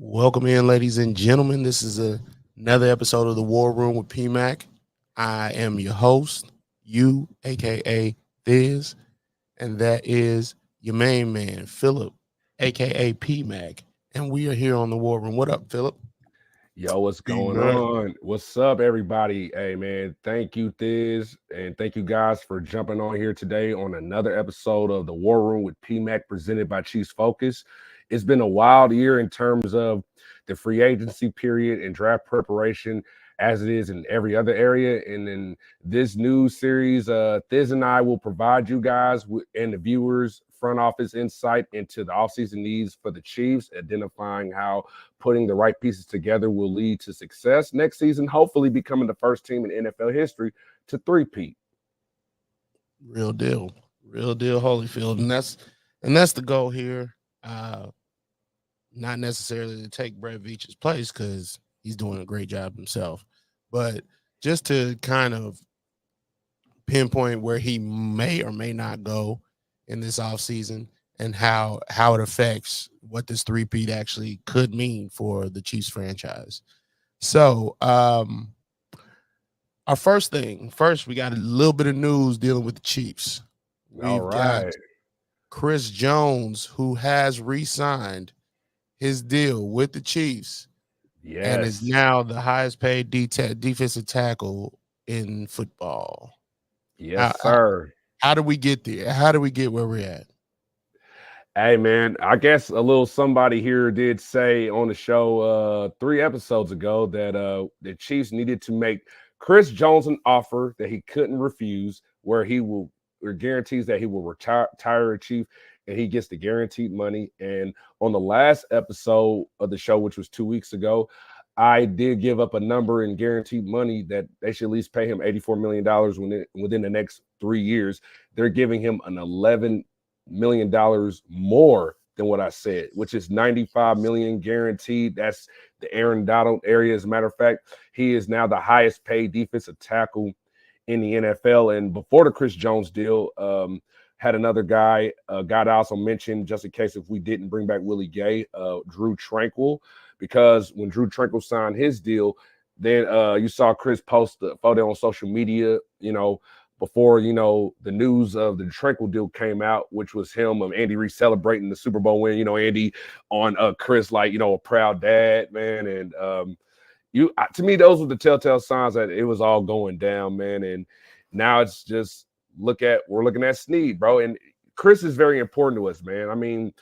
Welcome in, ladies and gentlemen. This is another episode of the War Room with PMAC. I am your host, you, aka Thiz, and that is your main man, Philip, aka PMAC. And we are here on the War Room. What up, Philip? Yo, what's going PMAC. on? What's up, everybody? Hey, man, thank you, Thiz, and thank you guys for jumping on here today on another episode of the War Room with PMAC presented by Chiefs Focus. It's been a wild year in terms of the free agency period and draft preparation, as it is in every other area. And in this new series, Thiz and I will provide you guys and the viewers front office insight into the offseason needs for the Chiefs, identifying how putting the right pieces together will lead to success next season, hopefully becoming the first team in NFL history to three-peat. Real deal, Holyfield, and that's the goal here. Not necessarily to take Brett Veach's place because he's doing a great job himself, but just to kind of pinpoint where he may or may not go in this offseason and how it affects what this three-peat actually could mean for the Chiefs franchise. So our first, we got a little bit of news dealing with the Chiefs. All We've got right. Chris Jones, who has re-signed his deal with the Chiefs and is Yes. now the highest paid defensive tackle in football. How, Yes, sir. how do we get there? How do we get where we're at? Hey, man, I guess a little somebody here did say on the show 3 episodes ago that the Chiefs needed to make Chris Jones an offer that he couldn't refuse, where he will or guarantees that he will retire a Chief and he gets the guaranteed money. And on the last episode of the show, which was 2 weeks ago, I did give up a number in guaranteed money that they should at least pay him $84 million within the next 3 years. They're giving him an $11 million more than what I said, which is 95 million guaranteed. That's the Aaron Donald area. As a matter of fact, he is now the highest paid defensive tackle in the NFL. And before the Chris Jones deal, had another guy that I also mentioned, just in case if we didn't bring back Willie Gay, Drew Tranquil, because when Drew Tranquil signed his deal, then you saw Chris post the photo on social media, before the news of the Tranquil deal came out, which was him of Andy Reid celebrating the Super Bowl win. Andy on Chris like a proud dad, man. And to me, those were the telltale signs that it was all going down, man. And now it's just we're looking at Sneed, bro. And Chris is very important to us, man. I mean,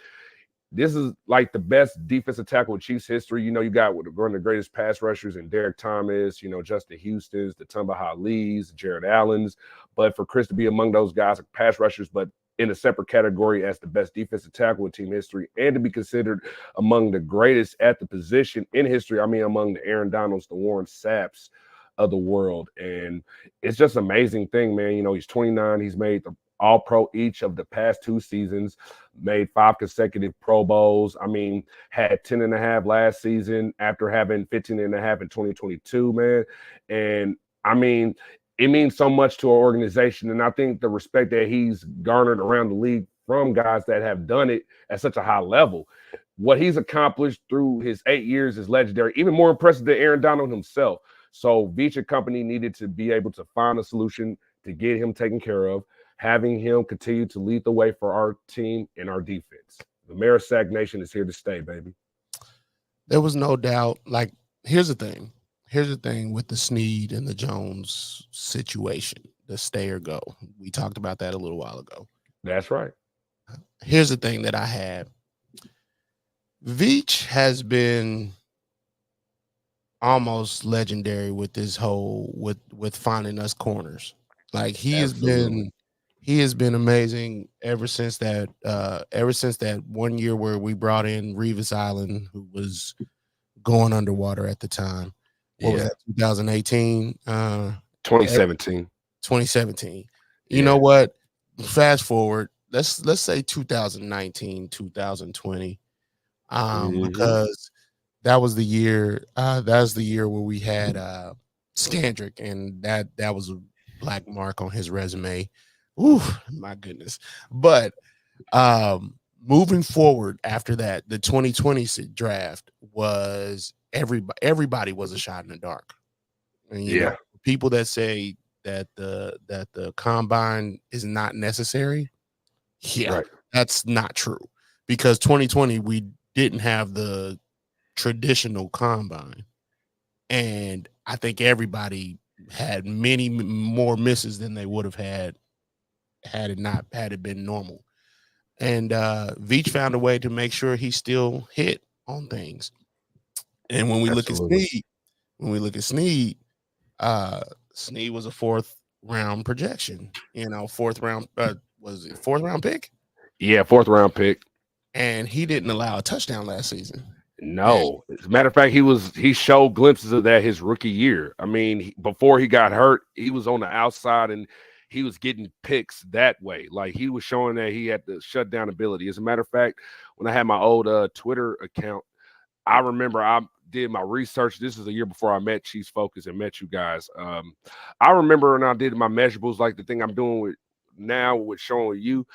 this is like the best defensive tackle in Chiefs history. You got one of the greatest pass rushers in Derek Thomas, Justin Houston's, the Tumba Lee's, Jared Allen's. But for Chris to be among those guys, like pass rushers, but in a separate category as the best defensive tackle in team history, and to be considered among the greatest at the position in history. I mean, among the Aaron Donalds, the Warren Sapps of the world. And it's just an amazing thing, man. He's 29. He's made the All-Pro each of the past 2 seasons, made 5 consecutive Pro Bowls. I mean, had 10 and a half last season after having 15 and a half in 2022, man. And I mean, it means so much to our organization. And I think the respect that he's garnered around the league from guys that have done it at such a high level, what he's accomplished through his 8 years is legendary, even more impressive than Aaron Donald himself. So Veach and company needed to be able to find a solution to get him taken care of, having him continue to lead the way for our team and our defense. The Marisac Nation is here to stay, baby. There was no doubt. Like, here's the thing with the Sneed and the Jones situation, the stay or go. We talked about that a little while ago. That's right. Here's the thing that I had. Veach has been almost legendary with this whole with finding us corners. Like he Absolutely. has been amazing ever since that 1 year where we brought in Revis Island, who was going underwater at the time. What was that, 2018? 2017. 2017. You Yeah. know what? Fast forward, let's say 2019, 2020. Because that was the year where we had Scandrick, and that was a black mark on his resume. Ooh, my goodness. But moving forward after that, the 2020 draft was everybody was a shot in the dark. And Yeah. people that say that the combine is not necessary, yeah, Right. that's not true. Because 2020 we didn't have the traditional combine. And I think everybody had many more misses than they would have had it been normal. And Veach found a way to make sure he still hit on things. And when we look at Absolutely. Sneed, when we look at Sneed, uh, Sneed was a fourth round projection. Fourth round was it fourth round pick, Yeah, fourth round pick. and he didn't allow a touchdown last season. And No, as a matter of fact, he showed glimpses of that his rookie year. I mean, before he got hurt, he was on the outside and he was getting picks that way. Like he was showing that he had the shutdown ability. As a matter of fact, when I had my old Twitter account, I remember I did my research. This is a year before I met Chiefs Focus and met you guys. I remember when I did my measurables, like the thing I'm doing with now with showing you.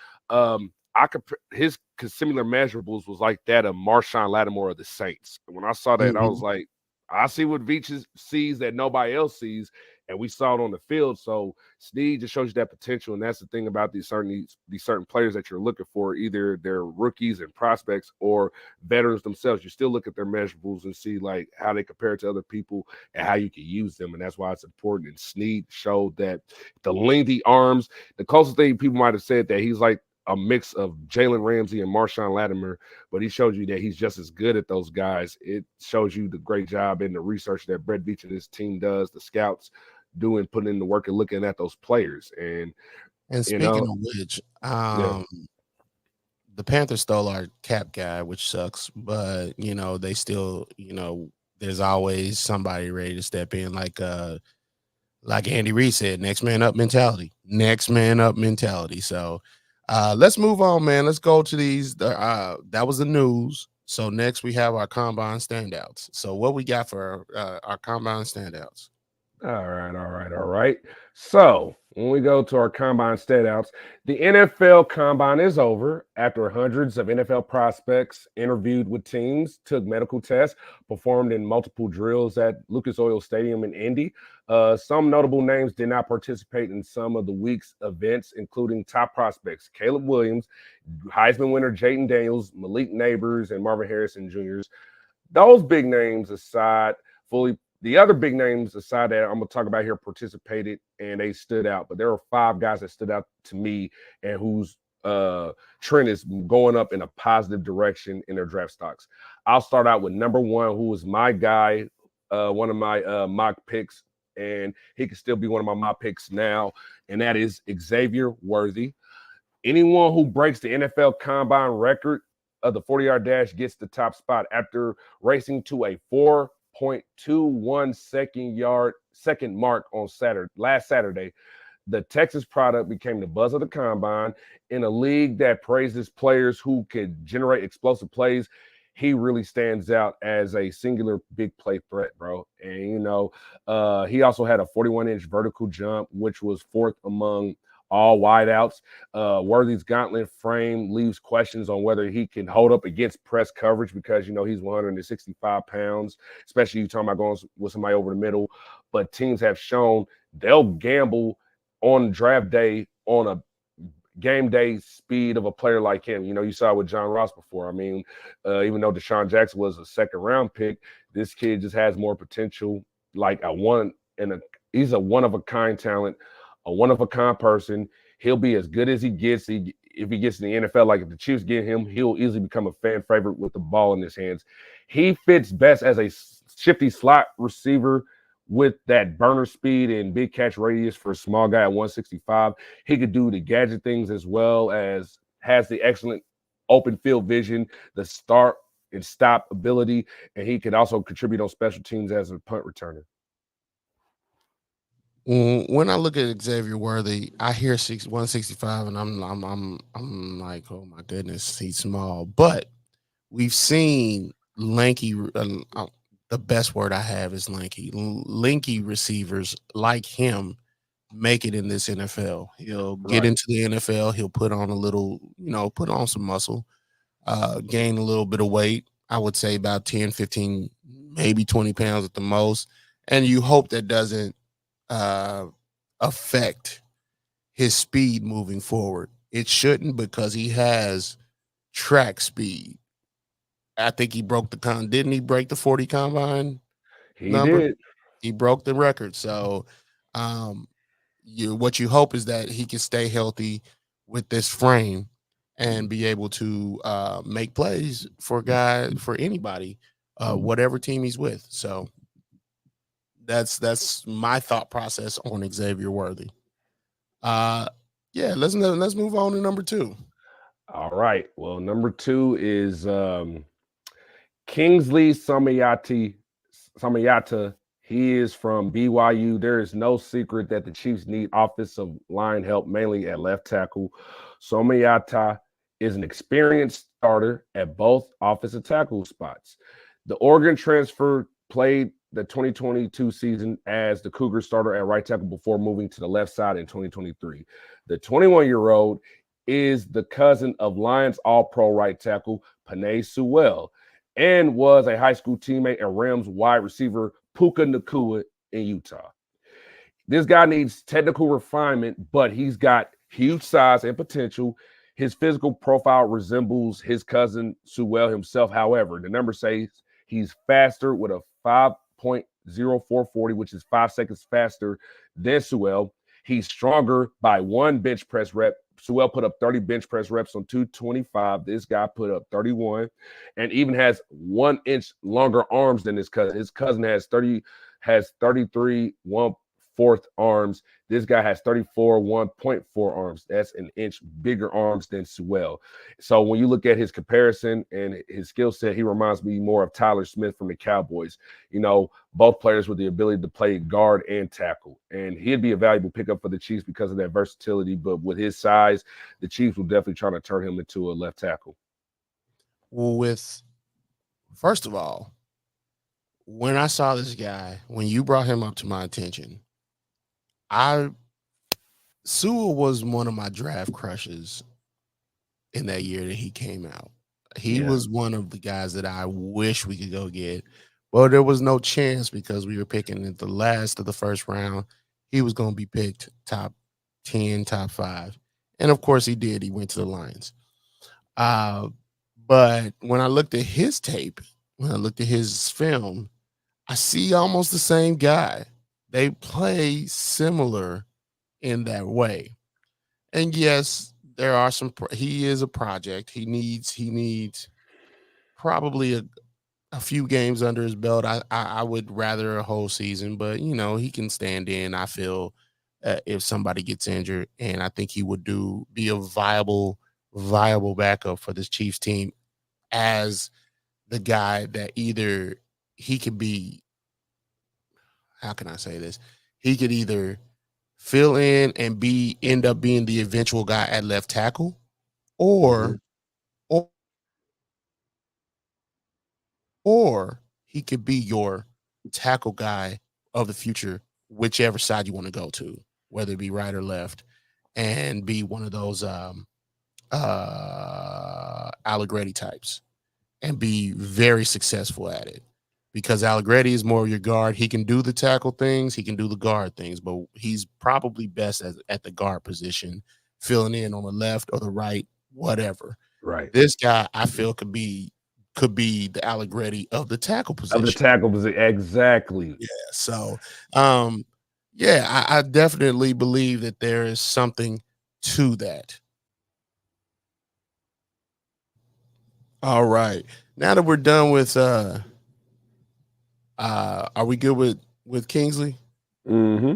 I could his similar measurables was like that of Marshawn Lattimore of the Saints. And when I saw that, I was mhm. like, I see what Veach sees that nobody else sees, and we saw it on the field. So Sneed just shows you that potential, and that's the thing about these certain players that you're looking for. Either they're rookies and prospects or veterans themselves. You still look at their measurables and see like how they compare to other people and how you can use them, and that's why it's important. And Sneed showed that the lengthy arms. The closest thing people might have said that he's like a mix of Jalen Ramsey and Marshawn Lattimore, but he showed you that he's just as good at those guys. It shows you the great job in the research that Brett Veach and his team does, the scouts doing, putting in the work and looking at those players. And, And you speaking know, of which, yeah, the Panthers stole our cap guy, which sucks. But they still, there's always somebody ready to step in, like Andy Reid said, next man up mentality, next man up mentality. So let's move on, man. Let's go to these. That was the news. So next we have our combine standouts. So what we got for our combine standouts? all right, all right, all right. So when we go to our combine standouts, the NFL combine is over after hundreds of NFL prospects interviewed with teams, took medical tests, performed in multiple drills at Lucas Oil Stadium in Indy. Some notable names did not participate in some of the week's events, including top prospects Caleb Williams, Heisman winner Jayden Daniels, Malik Neighbors, and Marvin Harrison Jr. Those big names aside, fully the other big names aside that I'm gonna talk about here participated and they stood out. But there are five guys that stood out to me and whose trend is going up in a positive direction in their draft stocks. I'll start out with number one, who was my guy, one of my mock picks, and he can still be one of my mock picks now, and that is Xavier Worthy. Anyone who breaks the NFL combine record of the 40-yard dash gets the top spot after racing to a 4.21 second mark on last Saturday. The Texas product became the buzz of the combine in a league that praises players who can generate explosive plays. He really stands out as a singular big play threat, bro. And he also had a 41-inch vertical jump, which was fourth among all wideouts. Worthy's gauntlet frame leaves questions on whether he can hold up against press coverage because he's 165 pounds, especially you talking about going with somebody over the middle. But teams have shown they'll gamble on draft day on a game day speed of a player like him. You saw it with John Ross before. I mean, even though Deshaun Jackson was a second round pick, this kid just has more potential. Like he's a one of a kind talent, a one of a kind person. He'll be as good as he gets. If he gets in the NFL, like if the Chiefs get him, he'll easily become a fan favorite with the ball in his hands. He fits best as a shifty slot receiver with that burner speed and big catch radius for a small guy at 165. He could do the gadget things as well as has the excellent open field vision, the start and stop ability, and he could also contribute on special teams as a punt returner. When I look at Xavier Worthy, I hear 165, and I'm like, oh my goodness, he's small. But we've seen lanky. The best word I have is lanky. Lanky receivers like him make it in this NFL. He'll get Right. into the NFL. He'll put on a little, put on some muscle. gain a little bit of weight. I would say about 10, 15, maybe 20 pounds at the most. And you hope that doesn't uh, affect his speed moving forward. It shouldn't because he has track speed. I think he broke the didn't he break the 40 combine He number? did. He broke the record. So um what you hope is that he can stay healthy with this frame and be able to make plays for anybody, whatever team he's with. So that's my thought process on Xavier Worthy. Uh yeah, let's move on to number two. All right. Well, number two is Kingsley Samayata. He is from BYU. There is no secret that the Chiefs need offensive line help, mainly at left tackle. Samayata is an experienced starter at both offensive tackle spots. The Oregon transfer played the 2022 season as the Cougar starter at right tackle before moving to the left side in 2023. The 21-year-old is the cousin of Lions All-Pro right tackle Penei Sewell and was a high school teammate and Rams wide receiver Puka Nakua in Utah. This guy needs technical refinement, but he's got huge size and potential. His physical profile resembles his cousin Sewell himself. However, the number says he's faster with a 5.0440, which is 5 seconds faster than Sewell. He's stronger by one bench press rep. Sewell put up 30 bench press reps on 225. This guy put up 31 and even has 1 inch longer arms than his cousin. His cousin has 33 1/4 arms. This guy has 34 1.4 arms. That's an inch bigger arms than Sewell. So when you look at his comparison and his skill set, he reminds me more of Tyler Smith from the Cowboys. You know, both players with the ability to play guard and tackle. And he'd be a valuable pickup for the Chiefs because of that versatility. But with his size, the Chiefs will definitely try to turn him into a left tackle. Well, first of all, when I saw this guy, when you brought him up to my attention, I Sewell was one of my draft crushes in that year that he came out. He Yeah, was one of the guys that I wish we could go get. Well, there was no chance because we were picking at the last of the first round. He was going to be picked top 10, top 5. And of course he did. He went to the Lions. Uh, but when I looked at his tape, when I looked at his film, I see almost the same guy. They play similar in that way. And yes, there are he is a project. He needs probably a few games under his belt. I would rather a whole season, but he can stand in. I feel if somebody gets injured, and I think he would be a viable backup for this Chiefs team as the guy that either he could be. How can I say this? He could either fill in and end up being the eventual guy at left tackle, mhm, or or or he could be your tackle guy of the future, whichever side you want to go to, whether it be right or left, and be one of those Allegretti types and be very successful at it. Because Allegretti is more of your guard. He can do the tackle things, he can do the guard things, but he's probably best at the guard position, filling in on the left or the right, whatever. right. This guy, I feel, could be the Allegretti of the tackle Of the position. tackle position, exactly. Yeah. So, um, yeah, I definitely believe that there is something to that. All right. Now that we're done with are we good with Kingsley? Hmm.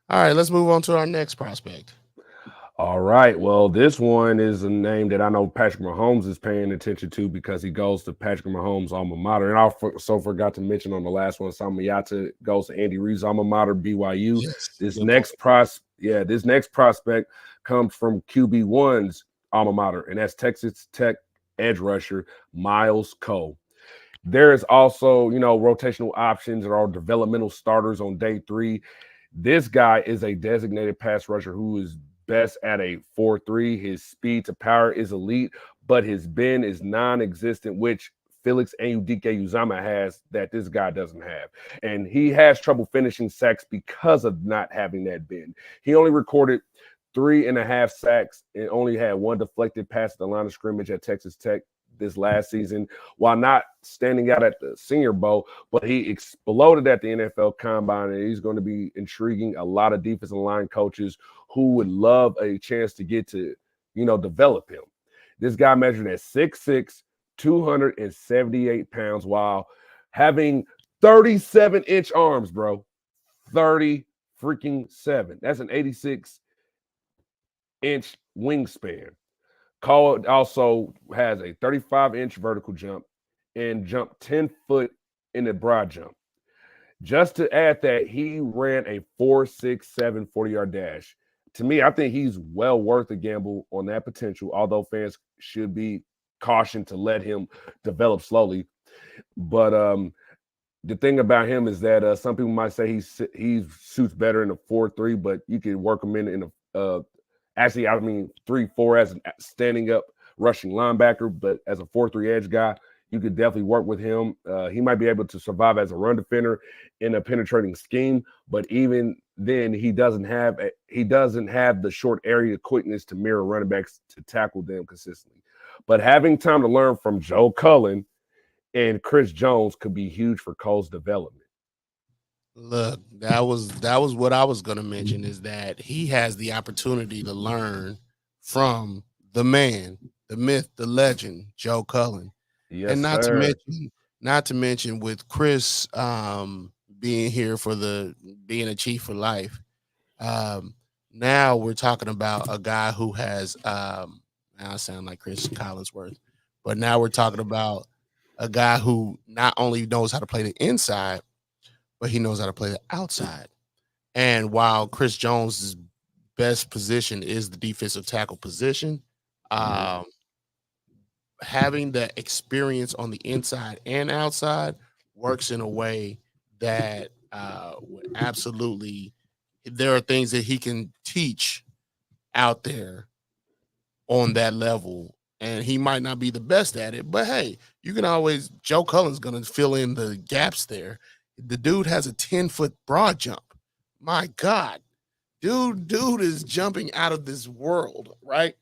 All right, let's move on to our next prospect. All right. Well, this one is a name that I know Patrick Mahomes is paying attention to because he goes to Patrick Mahomes' alma mater. And I also forgot to mention on the last one, Samayata goes to Andy Reid's alma mater, BYU. Yes, This good point. next this next prospect comes from QB1's alma mater, and that's Texas Tech edge rusher Miles Cole. There is also, rotational options or developmental starters on day 3. This guy is a designated pass rusher who is best at a 4.3. His speed to power is elite, but his bend is non-existent, which Felix Uzama has that this guy doesn't have. And he has trouble finishing sacks because of not having that bend. He only recorded 3.5 sacks and only had one deflected pass at the line of scrimmage at Texas Tech this last season, while not standing out at the Senior Bowl, but he exploded at the NFL Combine, and he's going to be intriguing a lot of defensive line coaches who would love a chance to get to, develop him. This guy measured at 6'6", 278 pounds, while having 37-inch arms, bro. 30 freaking 7. That's an 86-inch wingspan. Cole also has a 35-inch vertical jump and jumped 10 foot in the broad jump. Just to add that, he ran a 4.67 40-yard dash. To me, I think he's well worth a gamble on that potential, although fans should be cautioned to let him develop slowly. But the thing about him is that some people might say he suits better in a 4-3, but you can work him in a 3-4 as a standing up rushing linebacker, but as a 4-3 edge guy, you could definitely work with him. He might be able to survive as a run defender in a penetrating scheme, but even then, he doesn't have the short area quickness to mirror running backs to tackle them consistently. But having time to learn from Joe Cullen and Chris Jones could be huge for Cole's development. Look, that was what I was going to mention, is that he has the opportunity to learn from the man, the myth, the legend, Joe Cullen. Yes, And not sir. to mention with Chris being here for being a chief for life. Now we're talking about a guy who has now I sound like Chris Collinsworth, but now we're talking about a guy who not only knows how to play the inside, but he knows how to play the outside. And while Chris Jones' best position is the defensive tackle position, having the experience on the inside and outside works in a way that would absolutely, there are things that he can teach out there on that level. And he might not be the best at it, but hey, you can always, Joe Cullen's going to fill in the gaps there. The dude has a 10-foot broad jump. My God, dude is jumping out of this world, right?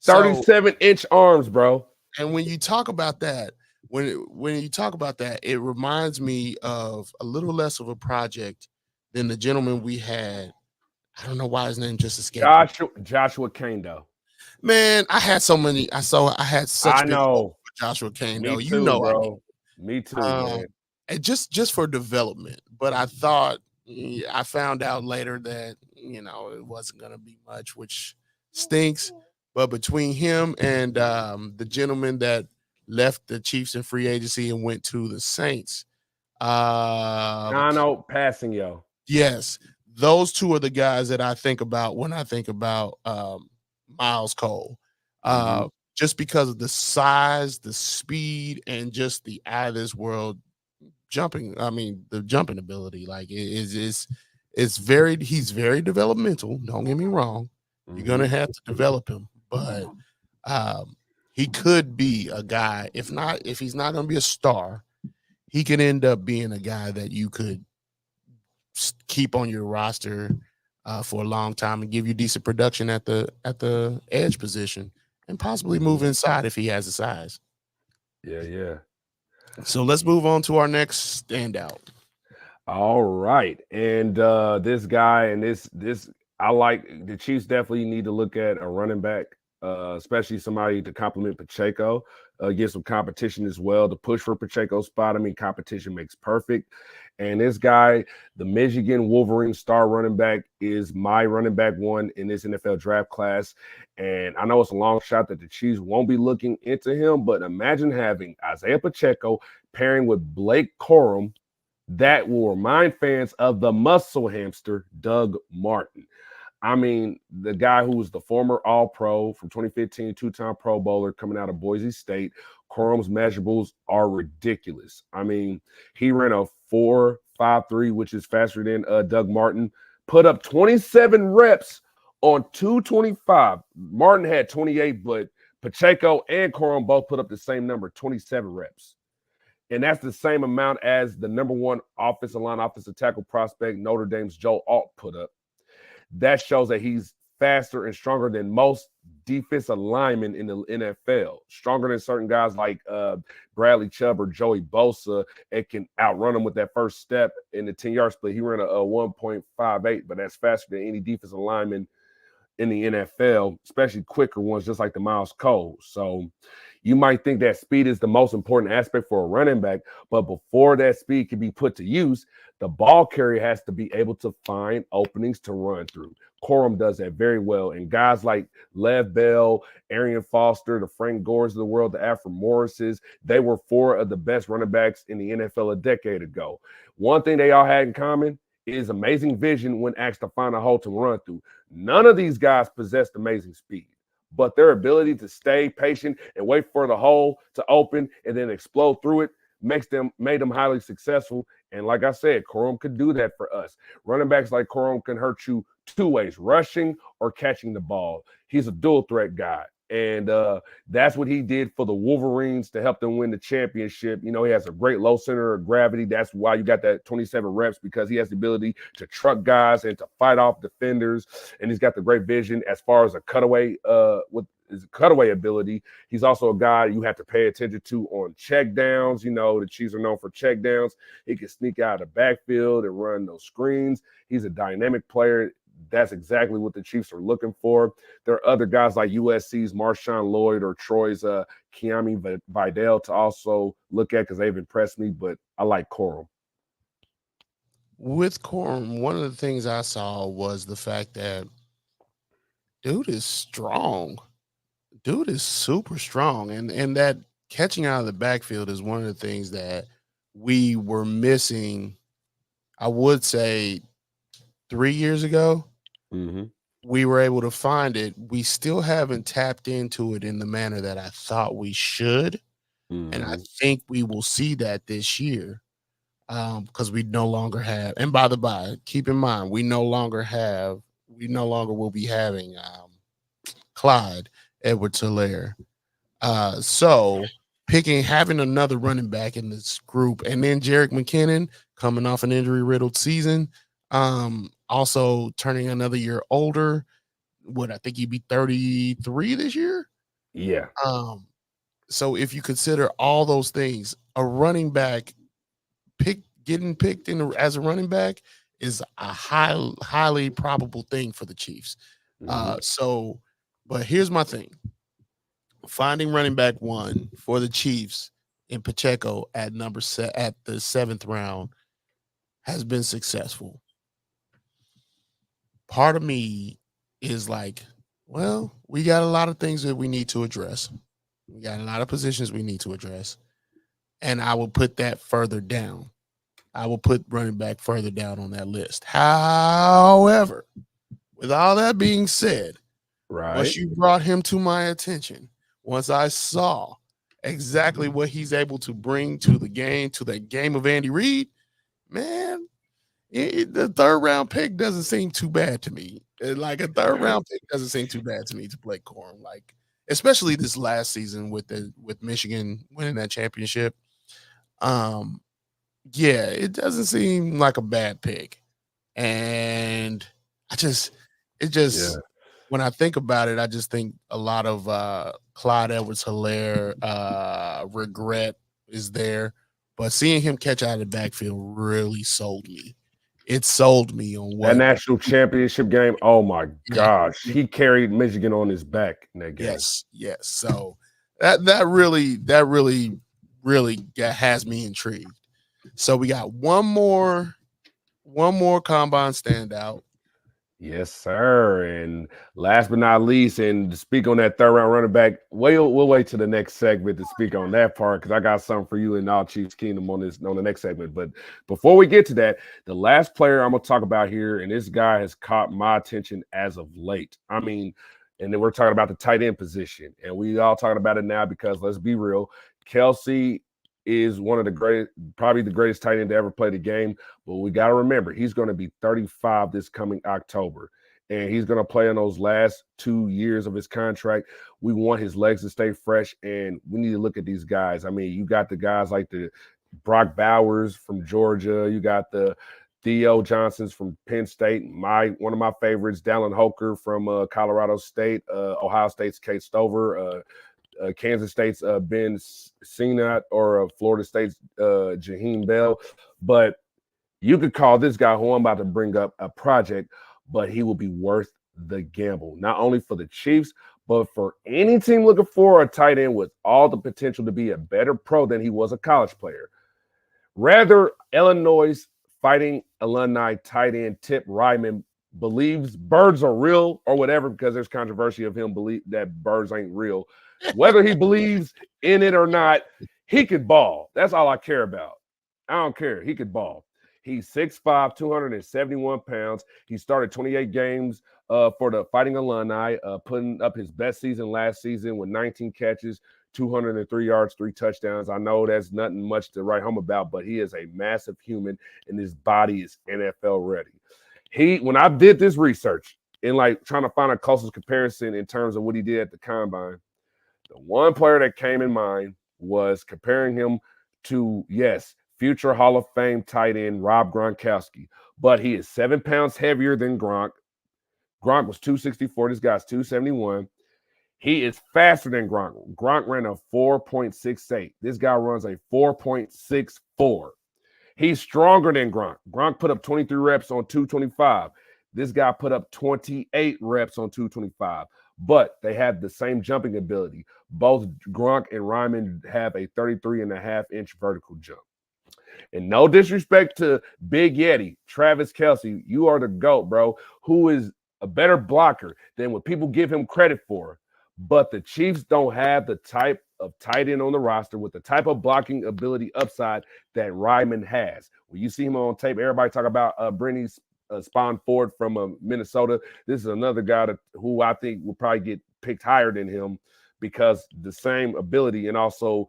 37-inch arms, bro. And when you talk about that, when you talk about that, it reminds me of a little less of a project than the gentleman we had. I don't know why his name just escaped me. Joshua Kando. Man, I had so many. I had such I big hope know. for Joshua Kane. Me You too, know, bro. Me too, man. And just for development. But I thought, I found out later that it wasn't going to be much, which stinks. But between him and the gentleman that left the Chiefs in free agency and went to the Saints, passing yo. yes, those two are the guys that I think about when I think about Miles Cole. Just because of the size, the speed, and just the out of this world jumping. I mean, the jumping ability, like he's very developmental. Don't get me wrong. You're gonna have to develop him, but he could be a guy. If he's not gonna be a star, he could end up being a guy that you could keep on your roster for a long time and give you decent production at the edge position, and possibly move inside if he has the size. Yeah. So let's move on to our next standout. All right. And this guy and this I like the Chiefs definitely need to look at a running back, especially somebody to complement Pacheco, get some competition as well to push for Pacheco's spot. I mean, competition makes perfect. And this guy, the Michigan Wolverine star running back, is my running back one in this NFL draft class. And I know it's a long shot that the Chiefs won't be looking into him, but imagine having Isaiah Pacheco pairing with Blake Corum. That will remind fans of the muscle hamster, Doug Martin. I mean, the guy who was the former All-Pro from 2015, two-time Pro Bowler coming out of Boise State. Corum's measurables are ridiculous. I mean, he ran a 4.53, which is faster than Doug Martin. Put up 27 reps on 225. Martin had 28, but Pacheco and Corum both put up the same number, 27 reps. And that's the same amount as the number one offensive line, offensive tackle prospect, Notre Dame's Joe Alt put up. That shows that he's faster and stronger than most defensive linemen in the NFL. Stronger than certain guys like Bradley Chubb or Joey Bosa, and can outrun them with that first step in the 10-yard split. He ran a 1.58, but that's faster than any defensive lineman in the NFL, especially quicker ones, just like the Miles Cole. So you might think that speed is the most important aspect for a running back, but before that speed can be put to use, the ball carrier has to be able to find openings to run through. Corum does that very well. And guys like Lev Bell, Arian Foster, the Frank Gores of the world, the Alfred Morrises, they were four of the best running backs in the NFL a decade ago. One thing they all had in common is amazing vision when asked to find a hole to run through. None of these guys possessed amazing speed, but their ability to stay patient and wait for the hole to open and then explode through it made them highly successful. And like I said, Corum could do that for us. Running backs like Corum can hurt you two ways, rushing or catching the ball. He's a dual threat guy. And that's what he did for the Wolverines to help them win the championship. You know, he has a great low center of gravity. That's why you got that 27 reps, because he has the ability to truck guys and to fight off defenders. And he's got the great vision as far as a cutaway with his cutaway ability. He's also a guy you have to pay attention to on check downs. You know, the Chiefs are known for check downs. He can sneak out of the backfield and run those screens. He's a dynamic player. That's exactly what the Chiefs are looking for. There are other guys like USC's Marshawn Lloyd or Troy's Keami Vidal to also look at, because they've impressed me, but I like Corum. With Corum, one of the things I saw was the fact that dude is strong. Dude is super strong. And that catching out of the backfield is one of the things that we were missing, I would say, 3 years ago. Mm-hmm. We were able to find it. We still haven't tapped into it in the manner that I thought we should. Mm-hmm. And I think we will see that this year, because we no longer have, and by the by, keep in mind, we no longer will be having Clyde Edwards-Helaire. So having another running back in this group, and then Jerick McKinnon coming off an injury-riddled season, also turning another year older. I think he'd be 33 this year? Yeah. So if you consider all those things, a running back getting picked as a running back is a highly probable thing for the Chiefs. Mm-hmm. But here's my thing. Finding running back one for the Chiefs in Pacheco at at the 7th round has been successful. Part of me is like, well, we got a lot of things that we need to address. We got a lot of positions we need to address. And I will put that further down. I will put running back further down on that list. However, with all that being said, once you brought him to my attention, once I saw exactly what he's able to bring to the game of Andy Reid, man, the 3rd round pick doesn't seem too bad to me. Like a 3rd round pick doesn't seem too bad to me to play Corum. Like, especially this last season with Michigan winning that championship. Yeah, it doesn't seem like a bad pick. And when I think about it, I just think a lot of Clyde Edwards-Helaire regret is there. But seeing him catch out of the backfield really sold me. It sold me on what that national championship game. Oh my gosh, yeah. he carried Michigan on his back in that game. Yes. So that really has me intrigued. So we got one more combine standout. Yes, sir. And last but not least, and to speak on that 3rd round running back, we'll wait to the next segment to speak on that part, because I got something for you in all Chiefs Kingdom on the next segment. But before we get to that, the last player I'm gonna talk about here, and this guy has caught my attention as of late. I mean, and then we're talking about the tight end position, and we all talking about it now because let's be real, Kelsey is one of probably the greatest tight end to ever play the game. But we got to remember, he's going to be 35 this coming October. and he's going to play in those last 2 years of his contract. We want his legs to stay fresh, and we need to look at these guys. I mean, you got the guys like the Brock Bowers from Georgia. You got the Theo Johnsons from Penn State. One of my favorites, Dallin Holker from Colorado State. Ohio State's Kate Stover. Kansas State's Ben Sneed, or Florida State's Jaheim Bell. But you could call this guy, who I'm about to bring up, a project, but he will be worth the gamble, not only for the Chiefs, but for any team looking for a tight end with all the potential to be a better pro than he was a college player. Rather, Illinois Fighting alumni tight end Tip Ryman believes birds are real or whatever, because there's controversy of him believe that birds ain't real. Whether he believes in it or not, he could ball. That's all I care about. I don't care. He could ball. He's 6'5", 271 pounds. He started 28 games for the Fighting Alumni, putting up his best season last season with 19 catches, 203 yards, 3 touchdowns. I know that's nothing much to write home about, but he is a massive human, and his body is NFL ready. When I did this research and like trying to find a closest comparison in terms of what he did at the combine, the one player that came in mind was comparing him to, yes, future Hall of Fame tight end Rob Gronkowski, but he is 7 pounds heavier than Gronk. Gronk was 264. This guy's 271. He is faster than Gronk. Gronk ran a 4.68. This guy runs a 4.64. He's stronger than Gronk. Gronk put up 23 reps on 225. This guy put up 28 reps on 225. But they have the same jumping ability. Both Gronk and Ryman have a 33.5-inch vertical jump. And no disrespect to Big Yeti, Travis Kelce, you are the GOAT, bro, who is a better blocker than what people give him credit for. But the Chiefs don't have the type of tight end on the roster with the type of blocking ability upside that Ryman has. When you see him on tape, everybody talk about Brittany Spawn Ford from Minnesota. This is another guy who I think will probably get picked higher than him, because the same ability and also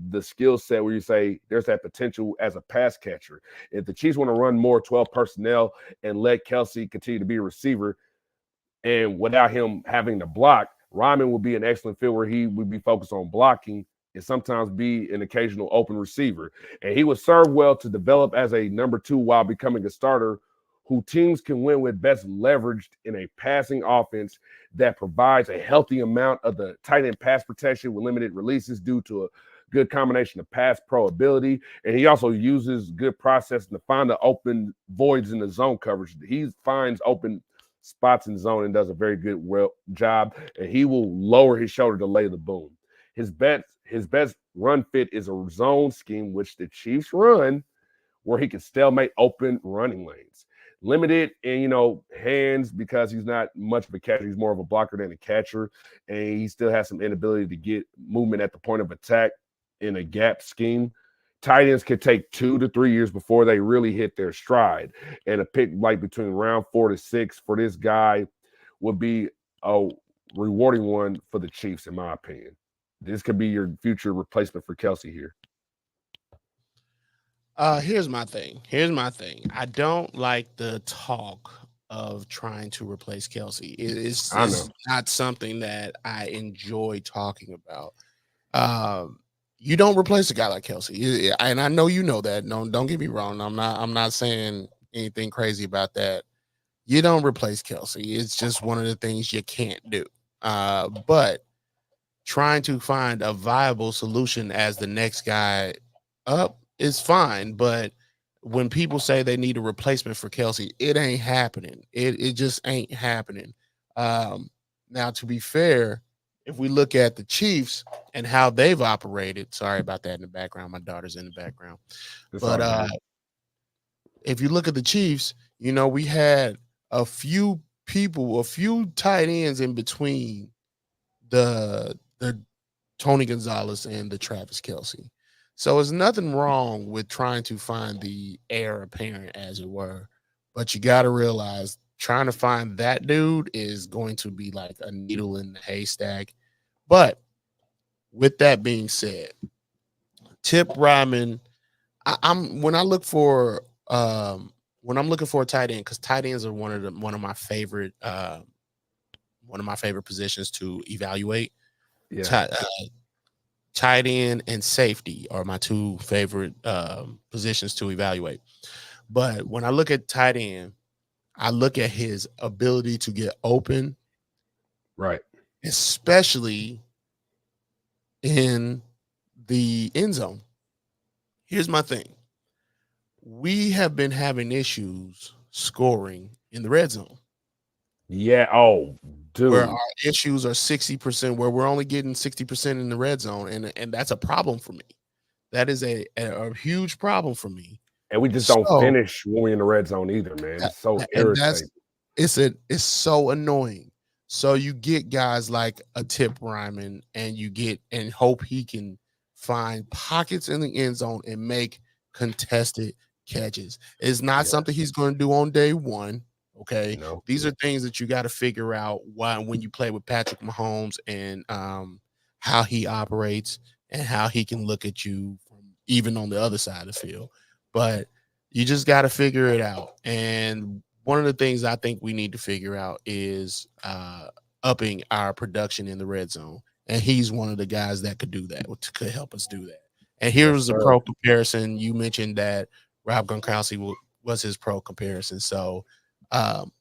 the skill set where you say there's that potential as a pass catcher. If the Chiefs want to run more 12 personnel and let Kelce continue to be a receiver, and without him having to block, Ryman would be an excellent fit where he would be focused on blocking and sometimes be an occasional open receiver. And he would serve well to develop as a number 2 while becoming a starter who teams can win with, best leveraged in a passing offense that provides a healthy amount of the tight end pass protection with limited releases due to a good combination of pass pro ability. And he also uses good processing to find the open voids in the zone coverage. He finds open spots in zone and does a very good job, and he will lower his shoulder to lay the boom. His best run fit is a zone scheme, which the Chiefs run, where he can stalemate open running lanes. Limited in, hands, because he's not much of a catcher. He's more of a blocker than a catcher, and he still has some inability to get movement at the point of attack in a gap scheme. Tight ends can take 2 to 3 years before they really hit their stride. And a pick like between round 4 to 6 for this guy would be a rewarding one for the Chiefs, in my opinion. This could be your future replacement for Kelce here. Here's my thing. I don't like the talk of trying to replace Kelce. It's not something that I enjoy talking about. You don't replace a guy like Kelce, and I know you know that. No, don't get me wrong. I'm not saying anything crazy about that. You don't replace Kelce. It's just one of the things you can't do. But trying to find a viable solution as the next guy up is fine. But when people say they need a replacement for Kelce, it ain't happening. It just ain't happening. Now, to be fair, if we look at the Chiefs and how they've operated, sorry about that in the background. My daughter's in the background. But if you look at the Chiefs, we had a few tight ends in between the Tony Gonzalez and the Travis Kelce. So there's nothing wrong with trying to find the heir apparent, as it were. But you got to realize trying to find that dude is going to be like a needle in the haystack. But with that being said, Tip Ryman, I'm when I look for when I'm looking for a tight end, because tight ends are one of my favorite positions to evaluate. Yeah. Tight, tight end and safety are my two favorite positions to evaluate. But when I look at tight end, I look at his ability to get open, Right. especially in the end zone. Here's my thing: we have been having issues scoring in the red zone, Yeah. Oh, where our dude. issues are 60%, where we're only getting 60% in the red zone, and that's a problem for me. That is a huge problem for me. And we just don't So finish when we're in the red zone either, man. that, It's so and that's irritating. it's so annoying. So you get guys like a Tip Ryman, and you get and hope he can find pockets in the end zone and make contested catches. It's not something Yes. he's going to do on day one. Okay, No. these are things that you got to figure out why when you play with Patrick Mahomes, and how he operates and how he can look at you from even on the other side of the field. But you just got to figure it out. And one of the things I think we need to figure out is upping our production in the red zone. And he's one of the guys that could do that, could help us do that. And here Yes, was the sir. pro comparison. You mentioned that Rob Gronkowski was his pro comparison. So, um,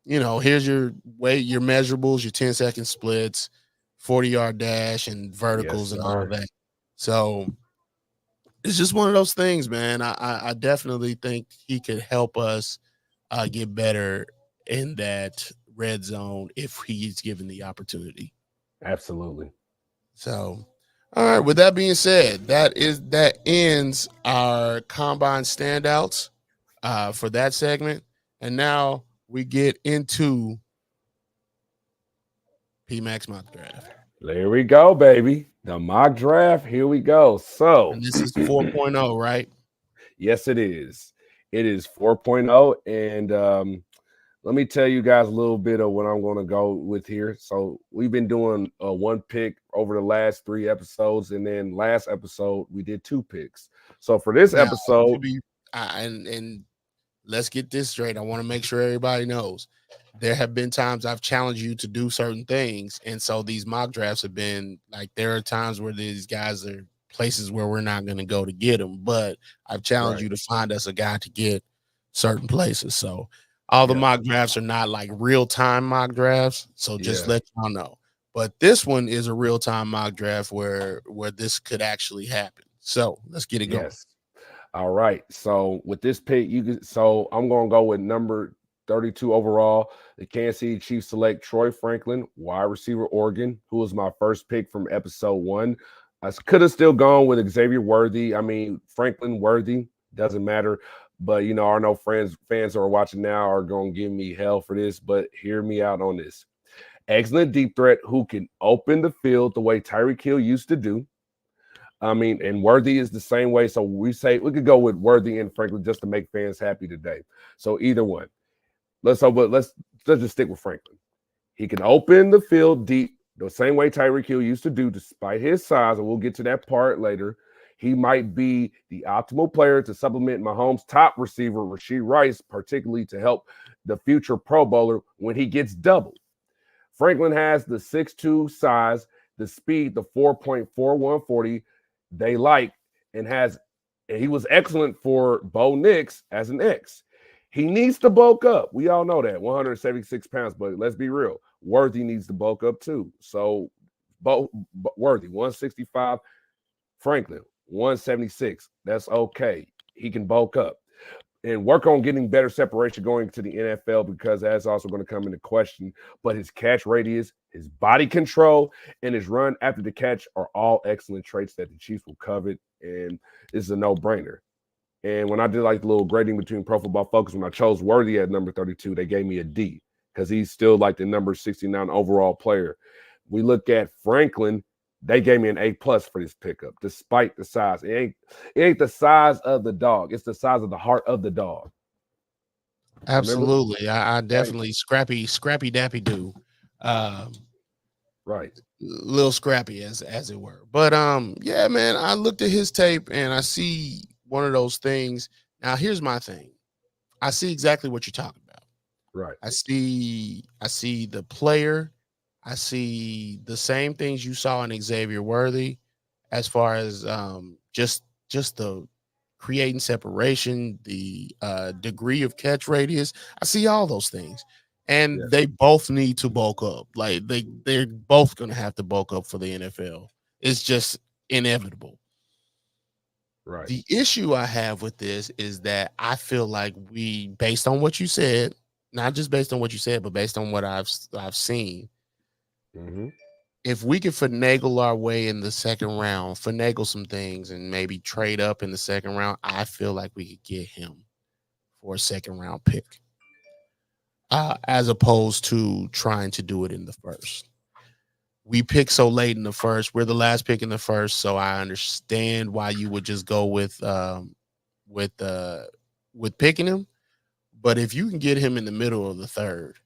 here's your weight, your measurables, your 10-second splits, 40-yard dash, and Yes, verticals and all sir. that. So it's just one of those things, man. I definitely think he could help us get better in that red zone if he's given the opportunity. Absolutely. So, all right. With that being said, that ends our combine standouts for that segment, and now we get into PMAX mock draft, There we go, baby. The mock draft. Here we go. and So, this is 4.0, right? yes, it is. It is 4.0. And let me tell you guys a little bit of what I'm going to go with here. So, we've been doing one pick over the last 3 episodes. And then last episode, we did 2 picks. So, for this Now, episode, to be and let's get this straight. I want to make sure everybody knows there have been times I've challenged you to do certain things. And so these mock drafts have been like, there are times where these guys are places where we're not going to go to get them, but I've challenged right. you to find us a guy to get certain places. So all the Yeah. mock drafts are not like real time mock drafts. So just Yeah. let y'all know. But this one is a real time mock draft where this could actually happen. So let's get it going. Yes. All right. So with this pick, so I'm gonna go with number 32 overall. The Kansas City Chiefs select Troy Franklin, wide receiver, Oregon, who was my first pick from episode 1. I could have still gone with Xavier Worthy. I mean, Franklin Worthy, doesn't matter. But I know fans who are watching now are gonna give me hell for this, but hear me out on this. Excellent deep threat who can open the field the way Tyreek Hill used to do. I mean, and Worthy is the same way. So we say we could go with Worthy and Franklin just to make fans happy today. So either one. Let's just stick with Franklin. He can open the field deep the same way Tyreek Hill used to do, despite his size, and we'll get to that part later. He might be the optimal player to supplement Mahomes' top receiver, Rashee Rice, particularly to help the future Pro Bowler when he gets doubled. Franklin has the 6'2 size, the speed, the 4.4140 they like, and he was excellent for Bo Nix as an X. He needs to bulk up. We all know that 176 pounds, but let's be real. Worthy needs to bulk up too. So Worthy 165, Franklin 176. That's okay. He can bulk up and work on getting better separation going to the NFL because that's also going to come into question. But his catch radius, his body control, and his run after the catch are all excellent traits that the Chiefs will covet. And this is a no-brainer. And when I did like the little grading between Pro Football Focus, when I chose Worthy at number 32, they gave me a D because he's still like the number 69 overall player. We look at Franklin, they gave me an A plus for this pickup, despite the size. It ain't the size of the dog, it's the size of the heart of the dog. Remember? Absolutely. I Thank definitely scrappy dappy do. Um, right. little scrappy as it were. But yeah, man, I looked at his tape and I see one of those things. Now here's my thing. I see exactly what you're talking about. Right. I see the player. I see the same things you saw in Xavier Worthy as far as just the creating separation, the degree of catch radius. I see all those things. And Yes. they both need to bulk up. Like they're both gonna have to bulk up for the NFL. It's just inevitable. Right. The issue I have with this is that I feel like we, based on what you said, not just based on what you said, but based on what I've seen, Mm-hmm. if we could finagle our way in the second round, finagle some things, and maybe trade up in the second round, I feel like we could get him for a second round pick, as opposed to trying to do it in the first. We pick so late in the first. We're the last pick in the first, so I understand why you would just go with uh with picking him. But if you can get him in the middle of the third,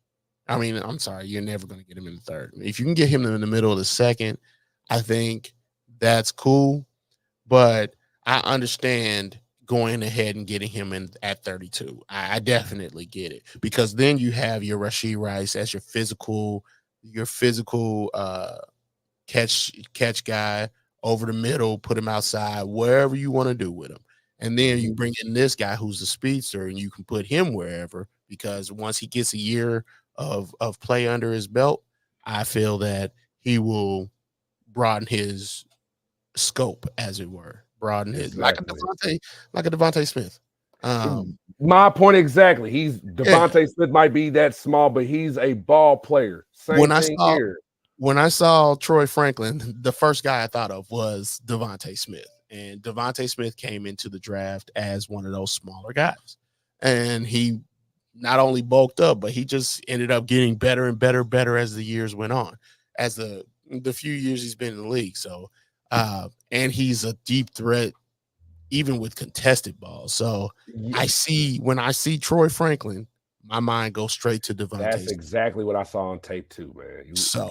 I mean, I'm sorry, you're never going to get him in the third. If you can get him in the middle of the second, I think that's cool. But I understand going ahead and getting him in at 32. I definitely get it because then you have your Rasheed Rice as your physical catch guy over the middle, put him outside, wherever you want to do with him. And then Mm-hmm. you bring in this guy who's a speedster and you can put him wherever because once he gets a year of play under his belt, I feel that he will broaden his scope, as it were. Broaden his Exactly. Like a Devontae Smith. My point exactly. He's Yeah. Devontae Smith might be that small, but he's a ball player. Same When I thing saw here. when I saw Troy Franklin, the first guy I thought of was Devontae Smith. And Devontae Smith came into the draft as one of those smaller guys. And he not only bulked up, but he just ended up getting better and better as the years went on, as the few years he's been in the league. So and he's a deep threat even with contested balls. So Yeah, I see when I see Troy Franklin, my mind goes straight to that's Devontae. exactly what I saw on tape too, man. So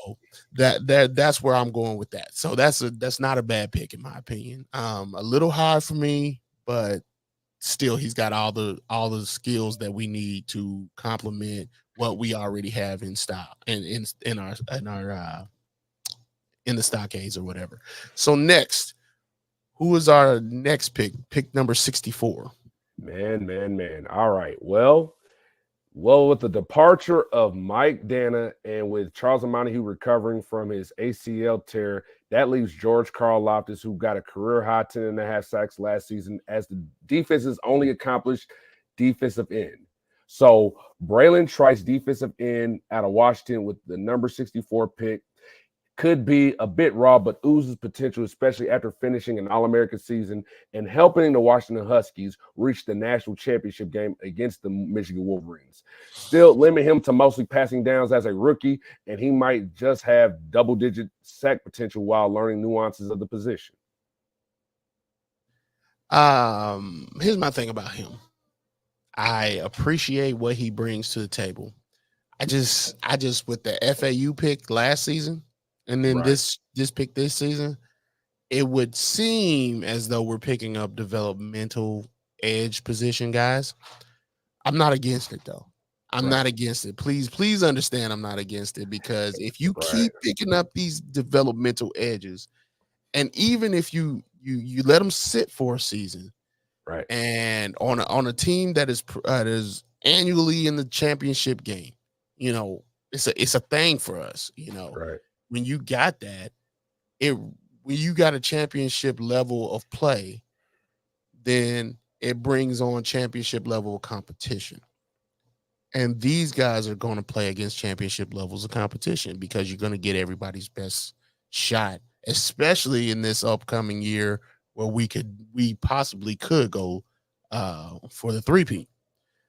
that's where I'm going with that. So that's not a bad pick in my opinion. A little high for me, but still he's got all the skills that we need to complement what we already have in style and in our in the stockades or whatever. So next, who is our next pick? Pick number 64. Man. All right. Well, with the departure of Mike Dana and with Charles Montague recovering from his ACL tear, that leaves George Karl Loftus, who got a career high 10.5 sacks last season, as the defense's only accomplished defensive end. So Braylon Trice, defensive end out of Washington with the number 64 pick, could be a bit raw, but oozes potential, especially after finishing an All-American season and helping the Washington Huskies reach the national championship game against the Michigan Wolverines. Still limit him to mostly passing downs as a rookie, and he might just have double-digit sack potential while learning nuances of the position. Here's my thing about him. I appreciate what he brings to the table. I just with the FAU pick last season and then Right, this pick this season, it would seem as though we're picking up developmental edge position guys. I'm not against it though. I'm right, not against it. Please understand I'm not against it because if you right, keep picking up these developmental edges, and even if you let them sit for a season, right, and on a team that is annually in the championship game, you know, it's a thing for us. right. When you got that, it when you got a championship level of play, then it brings on championship level of competition. And these guys are going to play against championship levels of competition because you're going to get everybody's best shot, especially in this upcoming year where we possibly could go for the three-peat.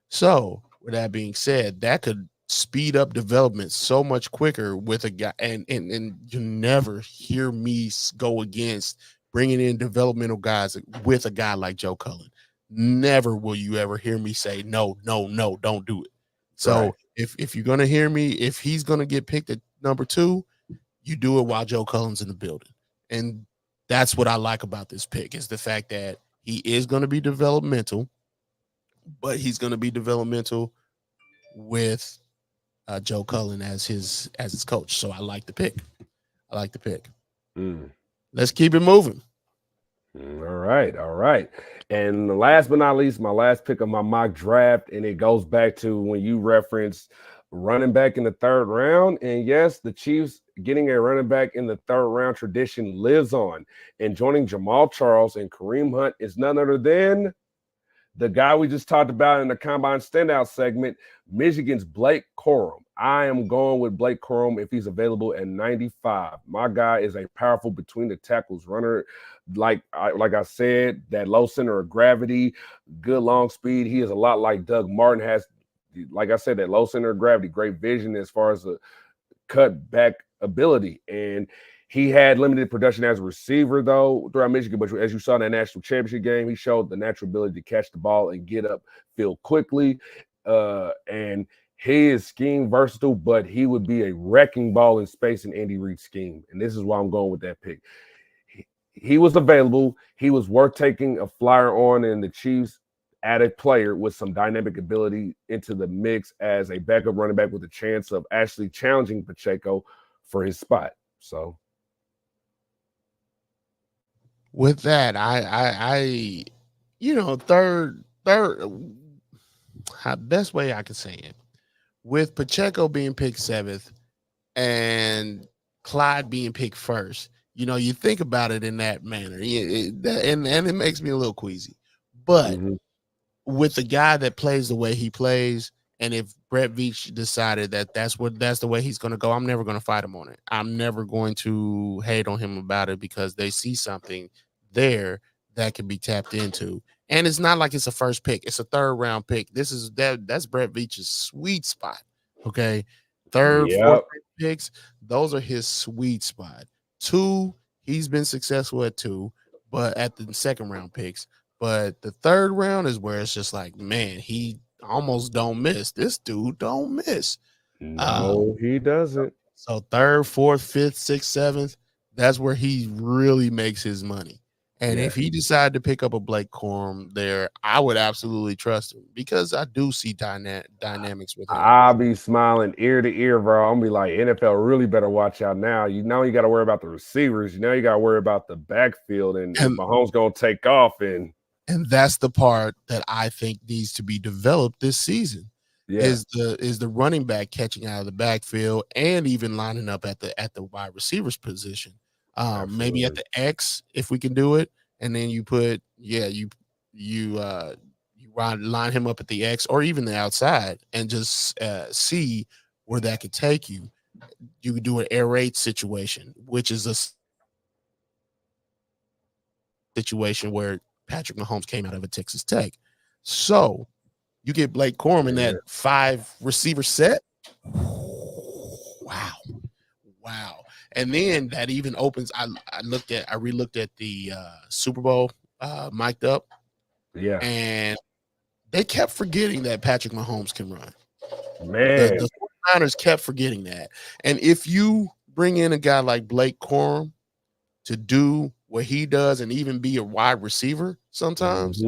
So, with that being said, that could speed up development so much quicker with a guy, and you never hear me go against bringing in developmental guys with a guy like Joe Cullen. Never will you ever hear me say no, no, no, don't do it. Right. So if you're gonna hear me, if he's gonna get picked at number two, you do it while Joe Cullen's in the building, and that's what I like about this pick is the fact that he is going to be developmental but he's going to be developmental with Joe Cullen as his coach. So I like the pick. I like the pick. Mm. Let's keep it moving. All right, all right. And last but not least, my last pick of my mock draft, and it goes back to when you referenced running back in the third round. And yes, the Chiefs getting a running back in the third round tradition lives on. And joining Jamal Charles and Kareem Hunt is none other than the guy we just talked about in the combine standout segment, Michigan's Blake Corum. I am going with Blake Corum if he's available at 95. My guy is a powerful between the tackles runner. Like I said, that low center of gravity, good long speed. He is a lot like Doug Martin has. Like I said, that low center of gravity, great vision as far as the cut back ability. And he had limited production as a receiver, though, throughout Michigan. But as you saw in that national championship game, he showed the natural ability to catch the ball and get up field quickly. And he is scheme versatile, but he would be a wrecking ball in space in Andy Reid's scheme. And this is why I'm going with that pick. He was available. He was worth taking a flyer on, and the Chiefs added player with some dynamic ability into the mix as a backup running back with a chance of actually challenging Pacheco for his spot. So With that, third, best way I could say it, with Pacheco being picked seventh and Clyde being picked first, you think about it in that manner, and it makes me a little queasy. But with the guy that plays the way he plays, and if Brett Veach decided that that's the way he's going to go, I'm never going to fight him on it. I'm never going to hate on him about it because they see something there that can be tapped into. And it's not like it's a first pick; it's a third round pick. That's Brett Veach's sweet spot. Okay, third, fourth picks, those are his sweet spot. Two, he's been successful at two, but at the second round picks. But the third round is where it's just like, man, he almost don't miss. This dude don't miss. No, he doesn't. So third, fourth, fifth, sixth, seventh, that's where he really makes his money. And if he decided to pick up a Blake Corum there, I would absolutely trust him because I do see dynamics with him. I'll be smiling ear to ear, bro. I'm be like, NFL really better watch out now. You got to worry about the receivers. You got to worry about the backfield, and Mahomes gonna take off. And that's the part that I think needs to be developed this season. Is the running back catching out of the backfield and even lining up at the wide receivers position. Maybe at the X if we can do it, and then you put you line him up at the X or even the outside and just see where that could take you. You could do an air raid situation, which is a situation where Patrick Mahomes came out of a Texas Tech. So you get Blake Corum in that 5 receiver set. Wow. And then that even opens. I relooked at the Super Bowl mic'd up. Yeah. And they kept forgetting that Patrick Mahomes can run. Man. The 49ers kept forgetting that. And if you bring in a guy like Blake Corum to do what he does and even be a wide receiver sometimes,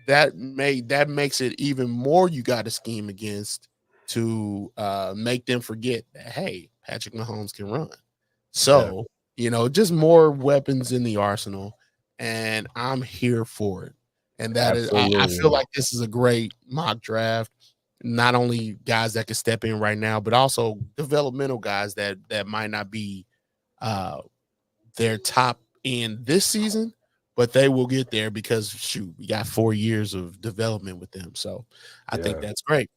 that makes it even more you got to scheme against to make them forget that, hey, Patrick Mahomes can run. So, just more weapons in the arsenal, and I'm here for it. And that is, I feel like this is a great mock draft. Not only guys that can step in right now, but also developmental guys that might not be their top end this season, but they will get there because we got 4 years of development with them. So I think that's great.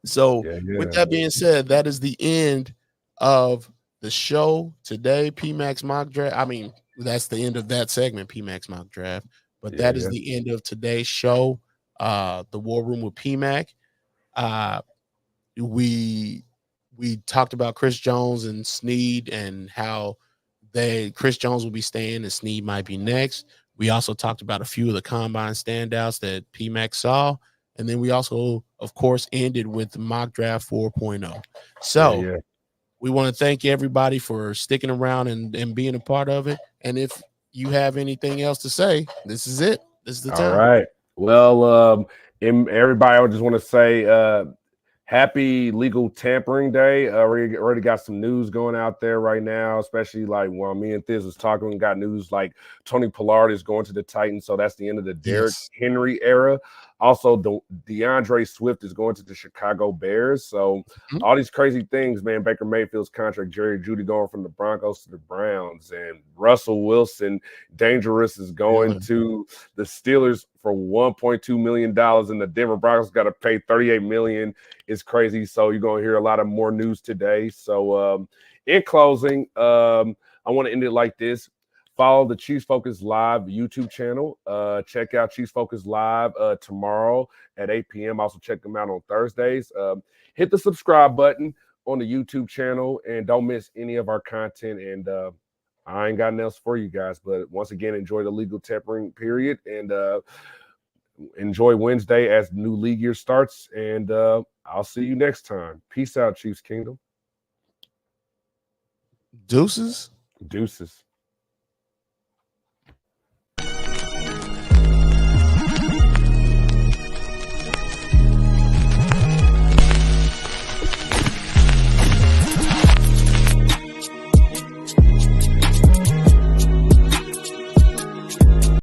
So with that being said, that is the end of the show today. PMAX mock draft. I mean, that's the end of that segment, PMAX mock draft. But that is the end of today's show. The War Room with PMAC. We talked about Chris Jones and Sneed and how Chris Jones will be staying and Sneed might be next. We also talked about a few of the combine standouts that PMAC saw. And then we also, of course, ended with mock draft 4.0. So we want to thank everybody for sticking around and being a part of it. And if you have anything else to say, this is it. This is the time. All right. Well, and everybody, I just want to say happy legal tampering day. Already got some news going out there right now, especially like while me and Thiz was talking, we got news like Tony Pollard is going to the Titans, so that's the end of the Derrick Yes. Henry era. Also, DeAndre Swift is going to the Chicago Bears. So Mhm. all these crazy things, man. Baker Mayfield's contract, Jerry Judy going from the Broncos to the Browns, and Russell Wilson, dangerous, is going Yeah. to the Steelers for $1.2 million, and the Denver Broncos got to pay $38 million. It's crazy. So you're going to hear a lot of more news today. So in closing, I want to end it like this. Follow the Chiefs Focus Live YouTube channel. Check out Chiefs Focus Live tomorrow at 8 p.m. Also check them out on Thursdays. Hit the subscribe button on the YouTube channel and don't miss any of our content. And I ain't got nothing else for you guys. But once again, enjoy the legal tampering period and enjoy Wednesday as the new league year starts. And I'll see you next time. Peace out, Chiefs Kingdom. Deuces. Deuces.